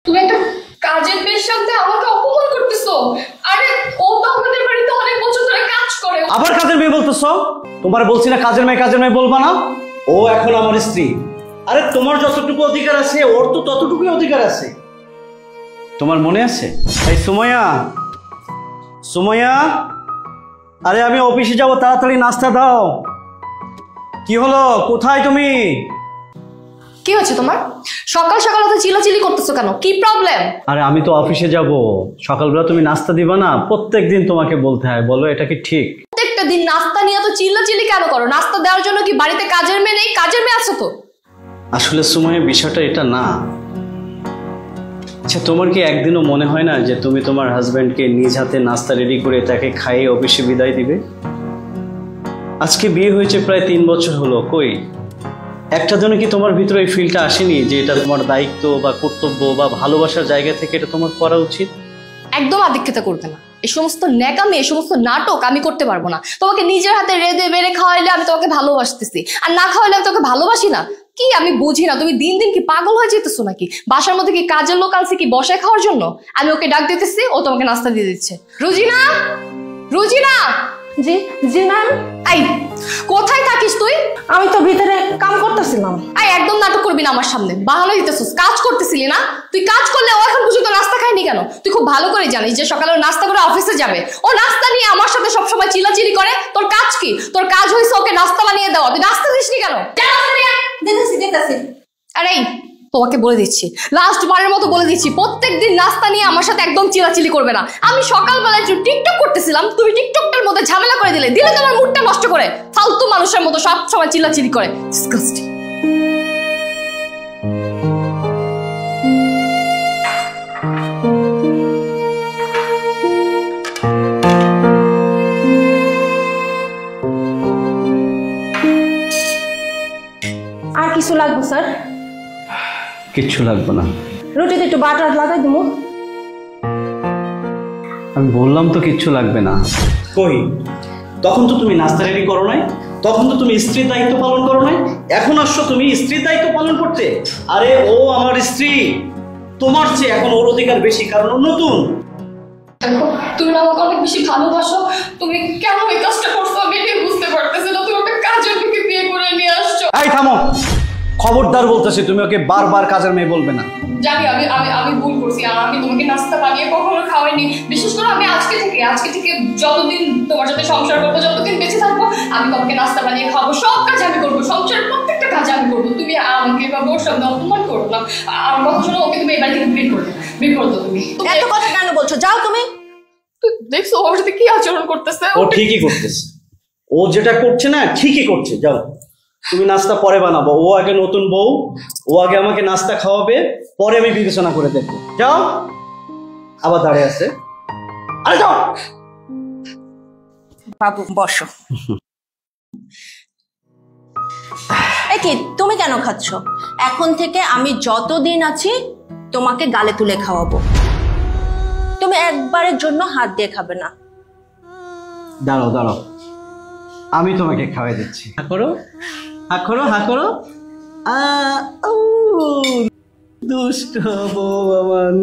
তুমি একটা কাজের মেয়ের সাথে আমাকে অপমান করতেছো। আরে ও তো আমাদের বাড়িতে অনেক বছর ধরে কাজ করে। আবার কাজের মেয়ে বলতেছো? তোমার বলছি না কাজের মেয়ে বলবা না। ও এখন আমার স্ত্রী। আরে তোমার যতটুকু অধিকার আছে ওর তো ততটুকুই অধিকার আছে। তোমার মনে আছে? এই সুমাইয়া, সুমাইয়া, আরে আমি অফিসে যাবো, তাড়াতাড়ি নাস্তা দাও। কি হলো, কোথায় তুমি? কি হচ্ছে তোমার? সকাল সকাল তো চিল্লাচিল্লি করতেছো কেন? কি প্রবলেম? আরে আমি তো অফিসে যাব, সকালবেলা তুমি নাস্তা দিবা না? প্রত্যেকদিন তোমাকে বলতে হয়, বলো এটা কি ঠিক? প্রত্যেকটা দিন নাস্তা নিয়ে তো চিল্লাচিল্লি কেন করো? নাস্তা দেওয়ার জন্য কি বাড়িতে কাজের মেয়ে নেই? কাজের মেয়ে আছে তো। আসলে সময় বিষয়টা এটা না। আচ্ছা, তোমার কি একদিনও মনে হয় না যে তুমি তোমার হাজব্যান্ডকে নিজ হাতে নাস্তা রেডি করে তাকে খাইয়ে অফিসে বিদায় দিবে? আজকে বিয়ে হয়েছে প্রায় 3 বছর হলো, কই একটা জন্য কি তোমার ভিতরে এই ফিলটা আসেনি যে এটা তোমার দায়িত্ব বা কর্তব্য বা ভালোবাসার জায়গা থেকে এটা তোমার করা উচিত? একদম আদিক্ষেতা করবে না। এই সমস্ত ন্যাকামি, এই সমস্ত নাটক আমি করতে পারবো না। তোমাকে নিজের হাতে রেঁধে বেড়ে খাওয়াইলে আমি তোমাকে ভালোবাসতেছি, আর না খাওয়াইলে আমি তোমাকে ভালোবাসি না। কি আমি বুঝি না, তুমি দিন দিন কি পাগল হয়ে যেতেছো নাকি? বাসার মধ্যে কি কাজের লোক আছে কি বসায় খাওয়ার জন্য? আমি ওকে ডাক দিতেছি, ও তোমাকে নাস্তা দিয়ে দিচ্ছে। রুজিনা, রুজিনা। জি জি ম্যাম। এই কোথায় থাকিস তুই? আমি তো ভিতরে কাম করতেছিলাম। এই একদম নাটক করবি না আমার সামনে। বাহানা দিতেছিস, কাজ করতেছিলি না? তুই কাজ করলে ও এখন পর্যন্ত নাস্তা খায়নি কেন? তুই খুব ভালো করে জানিস যে সকালে ও নাস্তা করে অফিসে যাবে। ও নাস্তা নিয়ে আমার সাথে সবসময় চিল্লাচিল্লি করে। তোর কাজ কি? তোর কাজ হয়েছে ওকে নাস্তা বানিয়ে দেওয়া। তুই নাস্তা দিসনি কেন? দিতেছি। আরে তোমাকে বলে দিচ্ছি, লাস্ট বারের মতো বলে দিচ্ছি, প্রত্যেকদিন নাস্তা নিয়ে আমার সাথে একদম চিল্লাচিল্লি করবে না। আমি সকালবেলা একটু টিকটক করতেছিলাম, তুমি টিকটকটার মধ্যে ঝামেলা করে দিলে তোমার মুডটা নষ্ট করে। ফালতু মানুষের মতো সব সময় চিল্লাচিল্লি করে। ডিসগাস্টিং। আর কিছু লাগবে স্যার? কিচ্ছু লাগবে না। রুটিতে একটু বাটার লাগাই দিব। আমি বললাম তো কিচ্ছু লাগবে না। কই তখন তো তুমি নাস্তা রেডি করো নাই, তখন তো তুমি স্ত্রীর দায়িত্ব পালন করো নাই, এখন আসছো তুমি স্ত্রীর দায়িত্ব পালন করতে। আরে ও আমার স্ত্রী, তোমার চেয়ে এখন ওর অধিকার বেশি, কারণ ও নতুন। দেখো, তুমি আমাকে অনেক বেশি ভালোবাসো। তুমি কেন এই কাজটা করছো আমি এটা বুঝতে পারতেছি না। তুমি একটা কাজের মেয়েকে বিয়ে করে নিয়ে আসছো। এই থামো, খবরদার বলতেছি, তুমি ওকে বারবার কাজের মেয়ে বলবে না। জানি আমি আমি আমি ভুল করছি, আর আমি তোমাকে নাস্তা বানিয়ে কখনো খাওয়াইনি। বিশেষ করে আমি আজকে থেকে যতদিন তোমার সাথে সংসার করবো, যতদিন বেঁচে থাকবো, আমি তোমাকে নাস্তা বানিয়ে খাওয়াবো। সব কাজ আমি করবো, সংসারের প্রত্যেকটা কাজ আমি করবো। তুমি আমাকে বা ওর সামনে অপমান করো না। আমার কথা শোনো, ওকে তুমি এবার থেকে বের করে দাও। তুমি এত কথা কেন বলছো? যাও তুমি। দেখছো ওর সাথে কি আচরণ করতেছে? ও ঠিকই করতেছে, ও যেটা করছে না ঠিকই করছে। যাও, তুমি নাস্তা পরে বানাবো। ও আগে নতুন বউ, ও আগে আমাকে নাস্তা খাওয়াবে, পরে আমি বিবেচনা করে দেখবো। যাও। আবার দাঁড়িয়ে আছে। আরে যাও। বাবু বসো। এই কি তুমি কেন খাচ্ছ? এখন থেকে আমি যতদিন আছি তোমাকে গালে তুলে খাওয়াবো। তুমি একবারের জন্য হাত দিয়ে খাবে না। দাঁড়াও দাঁড়াও, আমি তোমাকে খাওয়াই দিচ্ছি। হা করো, হা করো, হা করো। দুষ্ট বউ আমার।